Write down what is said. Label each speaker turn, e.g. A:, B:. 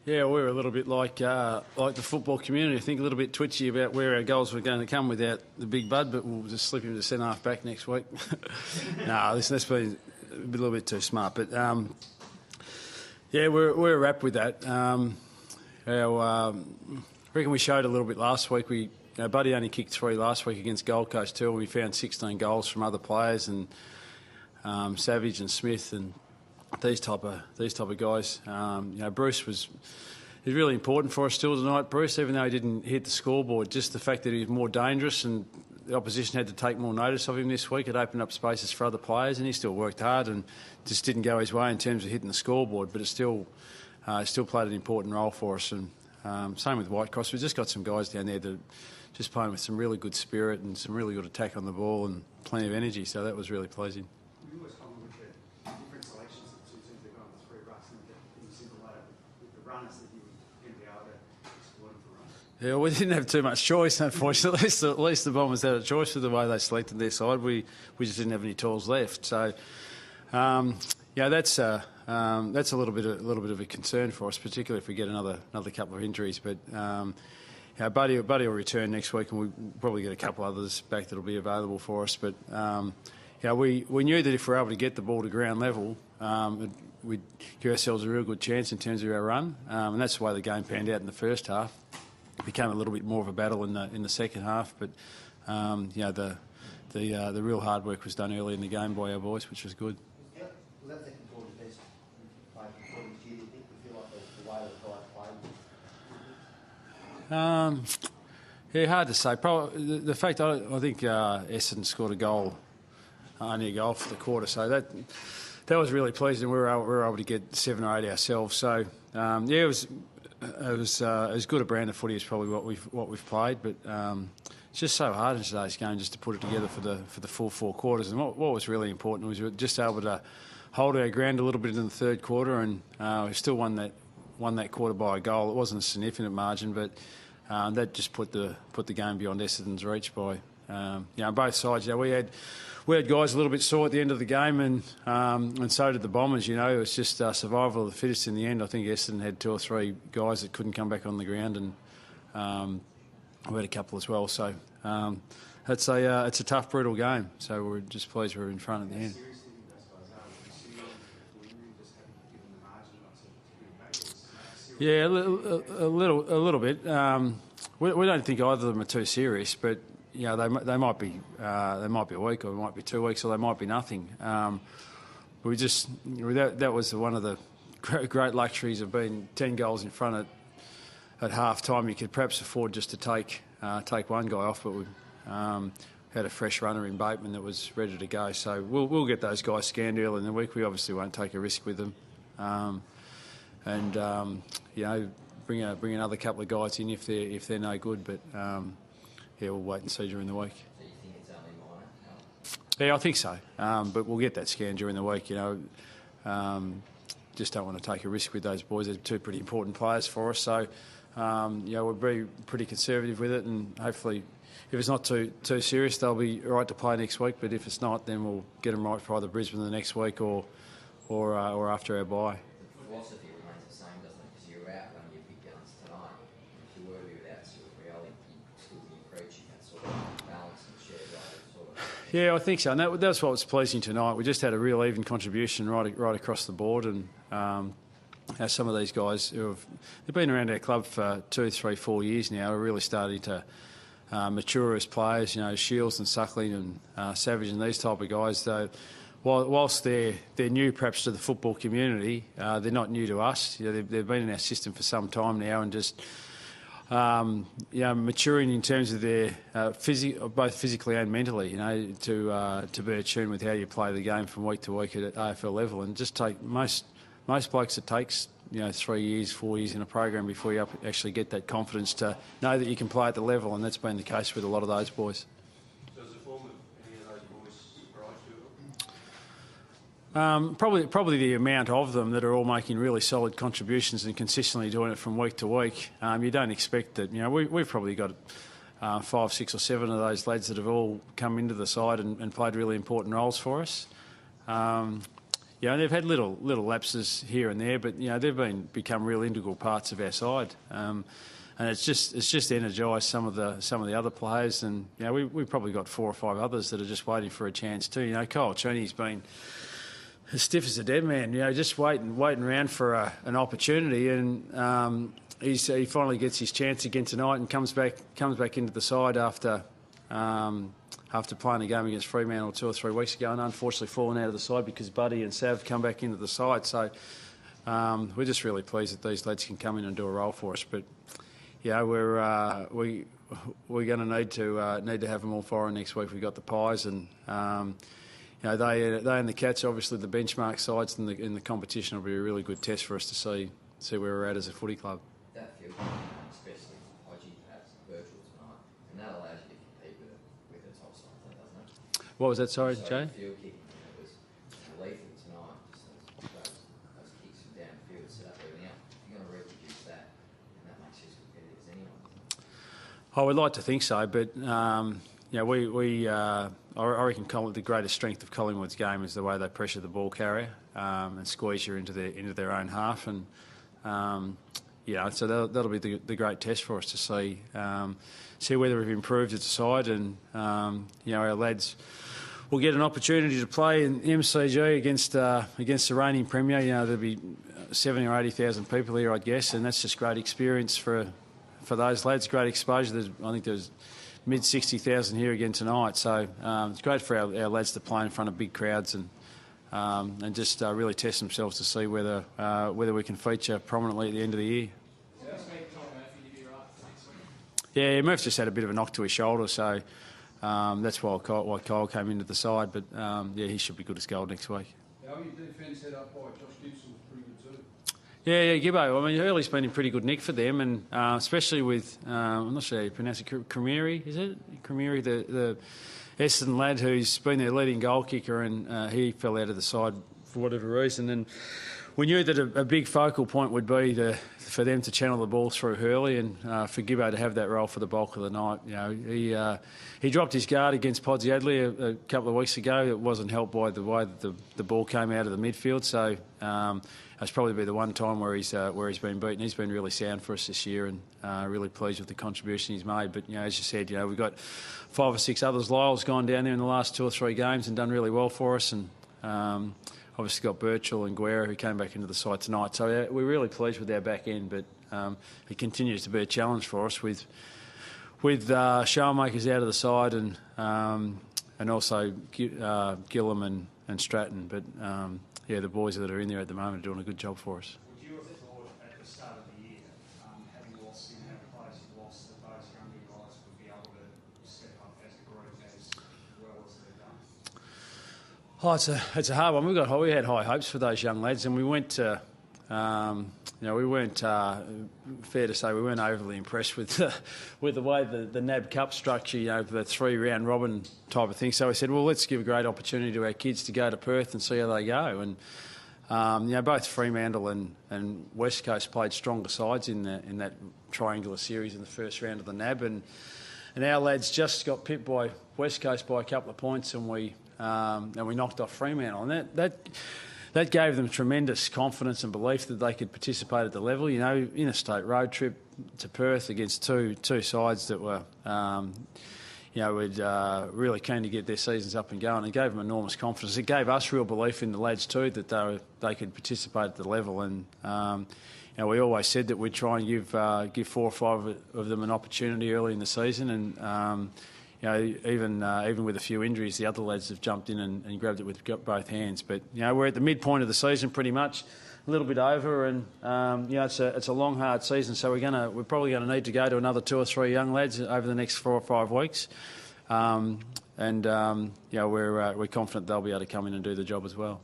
A: Yeah, we're a little bit like the football community. I think a little bit twitchy about where our goals were going to come without the big bud, but we'll just slip him to centre half back next week. No, listen, that's been a little bit too smart. But yeah, we're wrapped with that. I reckon we showed a little bit last week. Buddy only kicked 3 last week against Gold Coast too, and we found 16 goals from other players and Savage and Smith and these type of guys. Bruce is really important for us still tonight. Bruce, even though he didn't hit the scoreboard, just the fact that he was more dangerous and the opposition had to take more notice of him this week, it opened up spaces for other players, and he still worked hard and just didn't go his way in terms of hitting the scoreboard, but it still played an important role for us. And same with Whitecross. We've just got some guys down there that just playing with some really good spirit and some really good attack on the ball and plenty of energy, so that was really pleasing. Yeah, we didn't have too much choice, unfortunately. At least the Bombers had a choice with the way they selected their side. We just didn't have any tools left. So, that's a little bit of a concern for us, particularly if we get another couple of injuries. But Buddy will return next week, and we'll probably get a couple others back that'll be available for us. But we knew that if we're able to get the ball to ground level, we'd give ourselves a real good chance in terms of our run, and that's the way the game panned out in the first half. It became a little bit more of a battle in the second half, but the real hard work was done early in the game by our boys, which was good.
B: Was that second quarter the best performance you think? You feel like the way the guys played?
A: Hard to say. Probably the fact I think Essendon scored only a goal for the quarter, so that was really pleasing. We were able to get 7 or 8 ourselves. So it was as good a brand of footy as probably what we've played, but it's just so hard in today's game just to put it together for the full 4 quarters. And what was really important was we were just able to hold our ground a little bit in the third quarter, and we still won that quarter by a goal. It wasn't a significant margin, but that just put the game beyond Essendon's reach by both sides. We had guys a little bit sore at the end of the game, and so did the Bombers. It was just survival of the fittest in the end. I think Essendon had 2 or 3 guys that couldn't come back on the ground, and we had a couple as well. So it's a tough, brutal game. So we're just pleased we're in front at the end. Yeah, a little bit. We don't think either of them are too serious, but they might be a week, or it might be 2 weeks, or they might be nothing. That was one of the great luxuries of being 10 goals in front at half time. You could perhaps afford just to take one guy off, but we had a fresh runner in Bateman that was ready to go. So we'll get those guys scanned early in the week. We obviously won't take a risk with them, bring another couple of guys in if they're no good, but. We'll wait and see during the week.
C: So you think it's only minor?
A: Yeah, I think so. But we'll get that scan during the week. Just don't want to take a risk with those boys. They're 2 pretty important players for us. So, we'll be pretty conservative with it, and hopefully, if it's not too serious, they'll be right to play next week. But if it's not, then we'll get them right for either Brisbane the next week or after our bye.
C: The philosophy remains the same, doesn't it? Because you're out running your big guns tonight. If you were to be without reality, you'd still be preaching that sort of balance and shared sort of.
A: Yeah, I think so. And that's what was pleasing tonight. We just had a real even contribution right across the board, and some of these guys they've been around our club for 2, 3, 4 years now are really starting to mature as players. Shields and Suckling and Savage and these type of guys. Though, whilst they're new perhaps to the football community, they're not new to us. They've been in our system for some time now, and just maturing in terms of their both physically and mentally. To be attuned with how you play the game from week to week at AFL level, and just take most blokes it takes 3 years, 4 years in a program before you actually get that confidence to know that you can play at the level, and that's been the case with a lot of those boys.
D: Does the form of any of those boys surprise you at all?
A: Probably the amount of them that are all making really solid contributions and consistently doing it from week to week. You don't expect that. We've probably got 5, 6 or 7 of those lads that have all come into the side and played really important roles for us. they've had little lapses here and there, but they've become real integral parts of our side. And it's just energised some of the other players, and we've probably got 4 or 5 others that are just waiting for a chance too. Kyle Cheney's been as stiff as a dead man, just waiting around for an opportunity, and he finally gets his chance again tonight and comes back into the side after playing a game against Fremantle 2 or 3 weeks ago, and unfortunately fallen out of the side because Buddy and Sav come back into the side. So we're just really pleased that these lads can come in and do a role for us, but. We're going to need to have them all firing next week. We've got the Pies, and they and the Cats, obviously the benchmark sides in the competition, will be a really good test for us to see where we're at as a footy club.
C: That field, especially Hodgie, perhaps virtual tonight, and that allows you to compete with the top side, doesn't it?
A: What was that? Sorry, Jay.
C: Field kicking, it was lethal tonight. Just those kicks from downfield, set up everything up. You're going to reproduce that.
A: I would like to think so, but I reckon the greatest strength of Collingwood's game is the way they pressure the ball carrier and squeeze you into their own half, and so that'll be the great test for us to see whether we've improved as a side, and our lads will get an opportunity to play in MCG against the reigning premier. There'll be 70,000 or 80,000 people here, I'd guess, and that's just great experience for those lads, great exposure. I think there's mid 60,000 here again tonight, so it's great for our lads to play in front of big crowds and just really test themselves to see whether we can feature prominently at the end of the year. Yeah, Murph's just had a bit of a knock to his shoulder, so that's why Kyle came into the side, but he should be good as gold next week.
E: How your defence set up by Josh Gibson was pretty good too.
A: Yeah, Gibbo. I mean, Hurley's been in pretty good nick for them, and especially with, I'm not sure how you pronounce it, Cremiri, is it? Cremiri, the Essendon lad who's been their leading goal kicker, and he fell out of the side for whatever reason. And we knew that a big focal point would be for them to channel the ball through Hurley, and for Gibbo to have that role for the bulk of the night. He dropped his guard against Podsy Adley a couple of weeks ago. It wasn't helped by the way that the ball came out of the midfield, so that's probably be the one time where he's been beaten. He's been really sound for us this year, and really pleased with the contribution he's made. But as you said, we've got 5 or 6 others. Lyle's gone down there in the last 2 or 3 games and done really well for us, and obviously got Birchall and Guerra who came back into the side tonight. So we're really pleased with our back end, but it continues to be a challenge for us with Showmakers out of the side and also Gillam and Stratton. But the boys that are in there at the moment are doing a good job for us.
F: Would you have thought at the start of the year, having lost the amount of players you've lost, that those younger guys would be able to step up as a group as well as they've done?
A: Oh, it's a hard one. We had high hopes for those young lads, and we went to. We weren't fair to say we weren't overly impressed with the way the NAB Cup structure, the 3-round robin type of thing. So we said, well, let's give a great opportunity to our kids to go to Perth and see how they go. And both Fremantle and West Coast played stronger sides in that triangular series in the first round of the NAB, and our lads just got pipped by West Coast by a couple of points, and we knocked off Fremantle, and that gave them tremendous confidence and belief that they could participate at the level. Interstate road trip to Perth against two sides that were, really keen to get their seasons up and going. It gave them enormous confidence. It gave us real belief in the lads too that they could participate at the level. And we always said that we'd try and give 4 or 5 of them an opportunity early in the season, and even with a few injuries, the other lads have jumped in and grabbed it with both hands. But we're at the midpoint of the season, pretty much, a little bit over, and it's a long, hard season. So we're probably going to need to go to another 2 or 3 young lads over the next 4 or 5 weeks, we're confident they'll be able to come in and do the job as well.